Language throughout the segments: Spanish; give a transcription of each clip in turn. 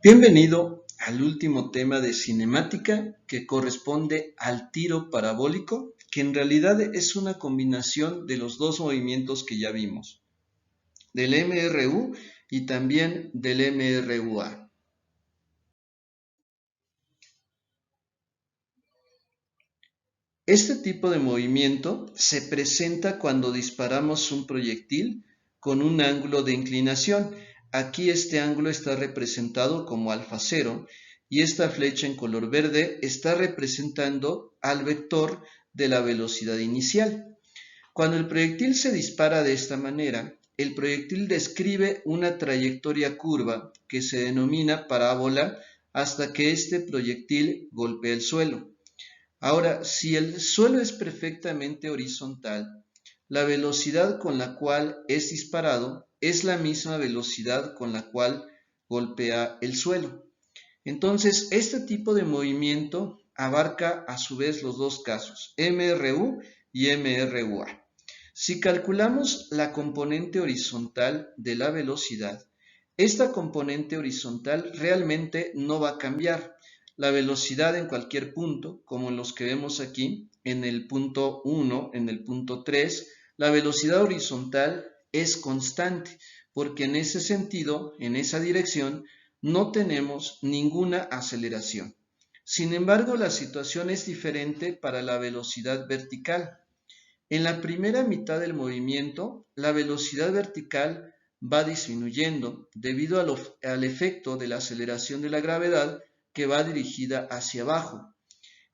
Bienvenido al último tema de cinemática que corresponde al tiro parabólico, que en realidad es una combinación de los dos movimientos que ya vimos, del MRU y también del MRUA. Este tipo de movimiento se presenta cuando disparamos un proyectil con un ángulo de inclinación. Aquí este ángulo está representado como alfa 0 y esta flecha en color verde está representando al vector de la velocidad inicial. Cuando el proyectil se dispara de esta manera, el proyectil describe una trayectoria curva que se denomina parábola hasta que este proyectil golpea el suelo. Ahora, si el suelo es perfectamente horizontal, la velocidad con la cual es disparado es la misma velocidad con la cual golpea el suelo. Entonces, este tipo de movimiento abarca a su vez los dos casos, MRU y MRUA. Si calculamos la componente horizontal de la velocidad, esta componente horizontal realmente no va a cambiar. La velocidad en cualquier punto, como los que vemos aquí, en el punto 1, en el punto 3, la velocidad horizontal es constante, porque en ese sentido, en esa dirección, no tenemos ninguna aceleración. Sin embargo, la situación es diferente para la velocidad vertical. En la primera mitad del movimiento, la velocidad vertical va disminuyendo debido al efecto de la aceleración de la gravedad que va dirigida hacia abajo.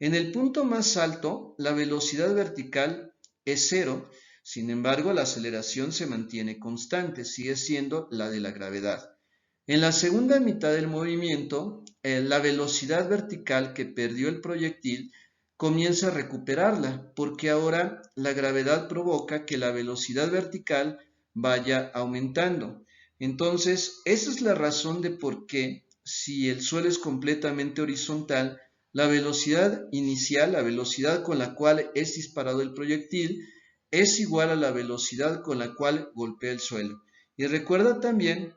En el punto más alto, la velocidad vertical es cero, sin embargo, la aceleración se mantiene constante, sigue siendo la de la gravedad. En la segunda mitad del movimiento, la velocidad vertical que perdió el proyectil comienza a recuperarla, porque ahora la gravedad provoca que la velocidad vertical vaya aumentando. Entonces, esa es la razón de por qué, si el suelo es completamente horizontal, la velocidad inicial, la velocidad con la cual es disparado el proyectil, es igual a la velocidad con la cual golpea el suelo. Y recuerda también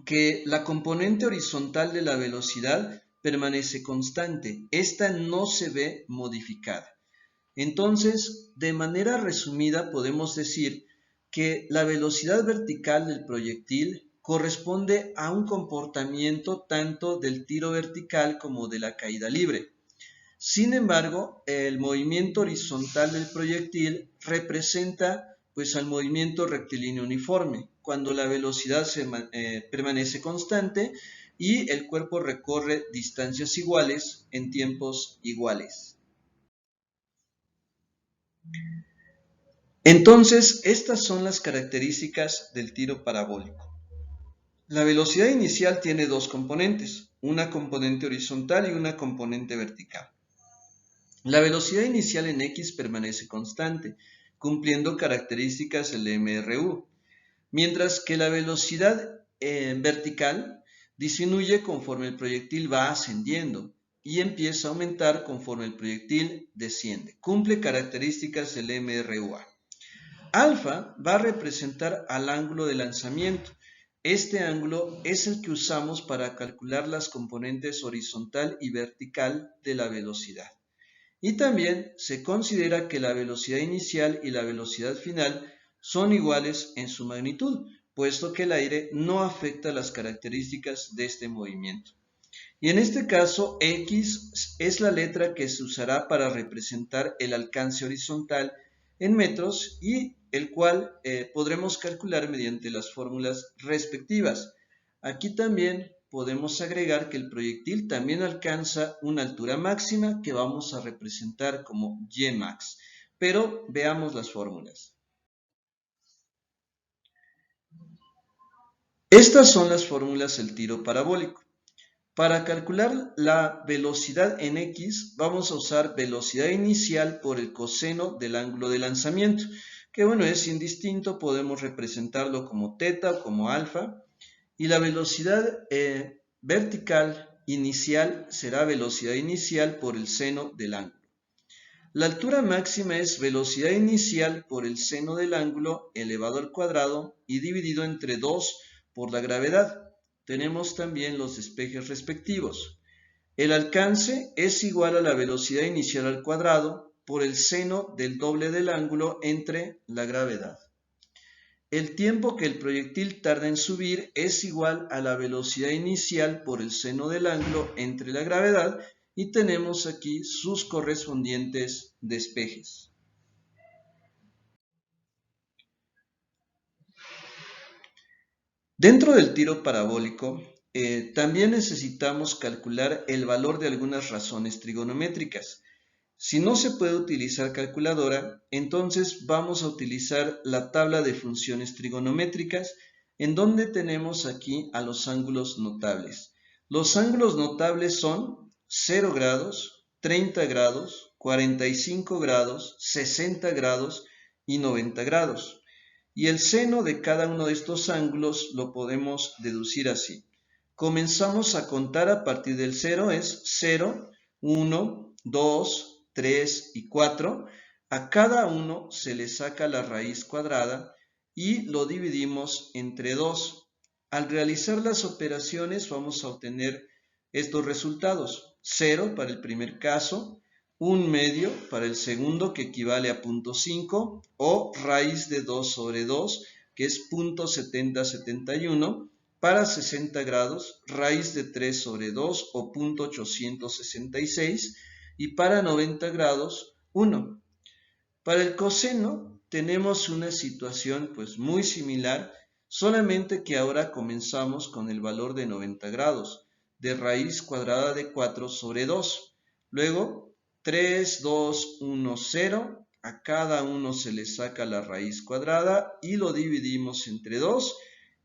que la componente horizontal de la velocidad permanece constante. Esta no se ve modificada. Entonces, de manera resumida, podemos decir que la velocidad vertical del proyectil corresponde a un comportamiento tanto del tiro vertical como de la caída libre. Sin embargo, el movimiento horizontal del proyectil representa pues al movimiento rectilíneo uniforme, cuando la velocidad permanece constante y el cuerpo recorre distancias iguales en tiempos iguales. Entonces, estas son las características del tiro parabólico. La velocidad inicial tiene dos componentes, una componente horizontal y una componente vertical. La velocidad inicial en X permanece constante, cumpliendo características del MRU, mientras que la velocidad vertical disminuye conforme el proyectil va ascendiendo y empieza a aumentar conforme el proyectil desciende. Cumple características del MRUA. Alfa va a representar al ángulo de lanzamiento. Este ángulo es el que usamos para calcular las componentes horizontal y vertical de la velocidad. Y también se considera que la velocidad inicial y la velocidad final son iguales en su magnitud, puesto que el aire no afecta las características de este movimiento. Y en este caso, X es la letra que se usará para representar el alcance horizontal en metros y el cual podremos calcular mediante las fórmulas respectivas. Aquí también podemos agregar que el proyectil también alcanza una altura máxima que vamos a representar como Ymax. Pero veamos las fórmulas. Estas son las fórmulas del tiro parabólico. Para calcular la velocidad en X, vamos a usar velocidad inicial por el coseno del ángulo de lanzamiento, que bueno, es indistinto, podemos representarlo como teta o como alfa, y la velocidad vertical inicial será velocidad inicial por el seno del ángulo. La altura máxima es velocidad inicial por el seno del ángulo elevado al cuadrado y dividido entre 2 por la gravedad. tenemos también los despejes respectivos. El alcance es igual a la velocidad inicial al cuadrado por el seno del doble del ángulo entre la gravedad. El tiempo que el proyectil tarda en subir es igual a la velocidad inicial por el seno del ángulo entre la gravedad y tenemos aquí sus correspondientes despejes. Dentro del tiro parabólico, también necesitamos calcular el valor de algunas razones trigonométricas. Si no se puede utilizar calculadora, entonces vamos a utilizar la tabla de funciones trigonométricas, en donde tenemos aquí a los ángulos notables. Los ángulos notables son 0 grados, 30 grados, 45 grados, 60 grados y 90 grados. Y el seno de cada uno de estos ángulos lo podemos deducir así. Comenzamos a contar a partir del 0, es 0, 1, 2, 3 y 4. A cada uno se le saca la raíz cuadrada y lo dividimos entre 2. Al realizar las operaciones vamos a obtener estos resultados. 0 para el primer caso, 1/2 para el segundo, que equivale a 0.5, o raíz de 2 sobre 2, que es 0.7071, para 60 grados, raíz de 3 sobre 2, o 0.866, y para 90 grados, 1. Para el coseno tenemos una situación pues muy similar, solamente que ahora comenzamos con el valor de 90 grados, de raíz cuadrada de 4 sobre 2. Luego, 3, 2, 1, 0, a cada uno se le saca la raíz cuadrada y lo dividimos entre 2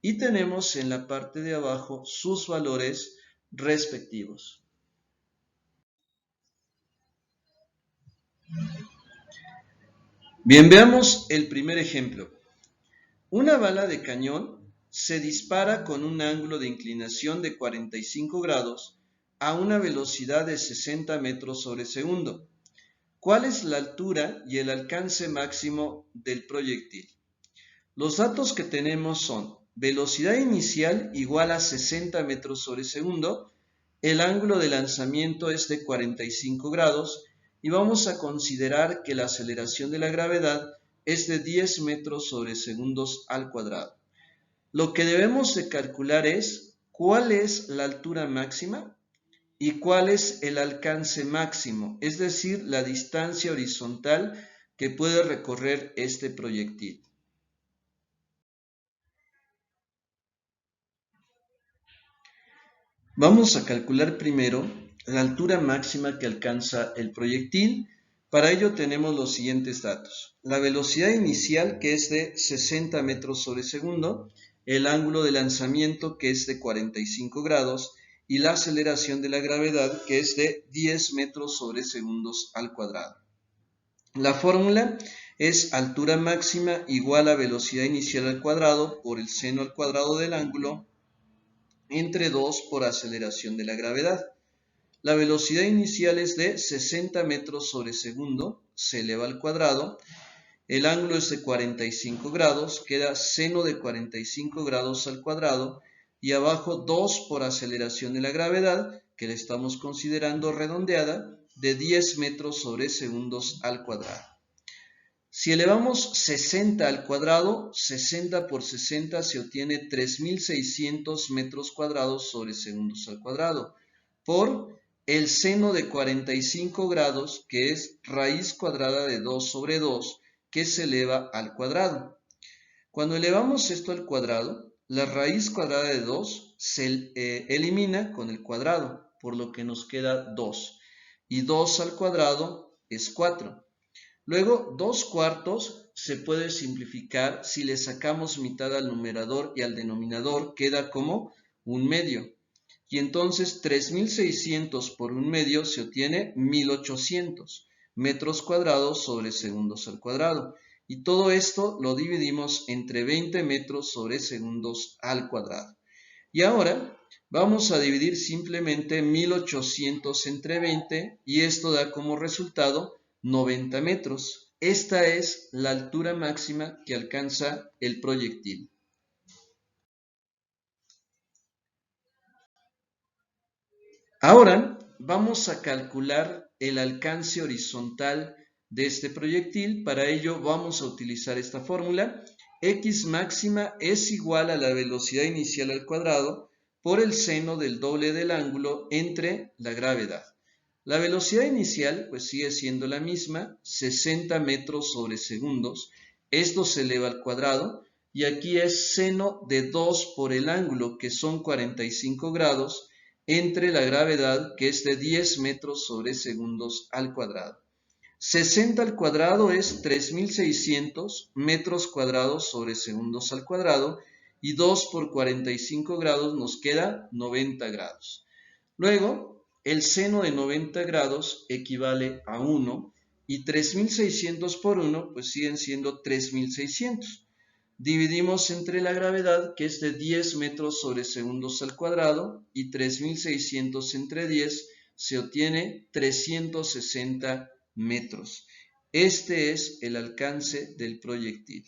y tenemos en la parte de abajo sus valores respectivos. Bien, veamos el primer ejemplo. Una bala de cañón se dispara con un ángulo de inclinación de 45 grados a una velocidad de 60 metros sobre segundo. ¿Cuál es la altura y el alcance máximo del proyectil? Los datos que tenemos son velocidad inicial igual a 60 metros sobre segundo, el ángulo de lanzamiento es de 45 grados y vamos a considerar que la aceleración de la gravedad es de 10 metros sobre segundos al cuadrado. Lo que debemos de calcular es cuál es la altura máxima y cuál es el alcance máximo, es decir, la distancia horizontal que puede recorrer este proyectil. Vamos a calcular primero la altura máxima que alcanza el proyectil. Para ello tenemos los siguientes datos. La velocidad inicial, que es de 60 metros sobre segundo, el ángulo de lanzamiento, que es de 45 grados, y la aceleración de la gravedad, que es de 10 metros sobre segundos al cuadrado. La fórmula es altura máxima igual a velocidad inicial al cuadrado por el seno al cuadrado del ángulo entre 2 por aceleración de la gravedad. La velocidad inicial es de 60 metros sobre segundo, se eleva al cuadrado. El ángulo es de 45 grados, queda seno de 45 grados al cuadrado. Y abajo 2 por aceleración de la gravedad, que la estamos considerando redondeada, de 10 metros sobre segundos al cuadrado. Si elevamos 60 al cuadrado, 60 por 60 se obtiene 3600 metros cuadrados sobre segundos al cuadrado, por el seno de 45 grados, que es raíz cuadrada de 2 sobre 2, que se eleva al cuadrado. Cuando elevamos esto al cuadrado, la raíz cuadrada de 2 se elimina con el cuadrado, por lo que nos queda 2. Y 2 al cuadrado es 4. Luego, 2 cuartos se puede simplificar si le sacamos mitad al numerador y al denominador, queda como 1/2. Y entonces 3600 por 1/2 se obtiene 1800 metros cuadrados sobre segundos al cuadrado. Y todo esto lo dividimos entre 20 metros sobre segundos al cuadrado. Y ahora vamos a dividir simplemente 1800 entre 20 y esto da como resultado 90 metros. Esta es la altura máxima que alcanza el proyectil. Ahora vamos a calcular el alcance horizontal de este proyectil. Para ello vamos a utilizar esta fórmula. X máxima es igual a la velocidad inicial al cuadrado por el seno del doble del ángulo entre la gravedad. La velocidad inicial pues sigue siendo la misma, 60 metros sobre segundos. Esto se eleva al cuadrado y aquí es seno de 2 por el ángulo, que son 45 grados, entre la gravedad, que es de 10 metros sobre segundos al cuadrado. 60 al cuadrado es 3600 metros cuadrados sobre segundos al cuadrado, y 2 por 45 grados nos queda 90 grados. Luego, el seno de 90 grados equivale a 1, y 3600 por 1 pues siguen siendo 3600. Dividimos entre la gravedad, que es de 10 metros sobre segundos al cuadrado, y 3600 entre 10, se obtiene 360 metros. Este es el alcance del proyectil.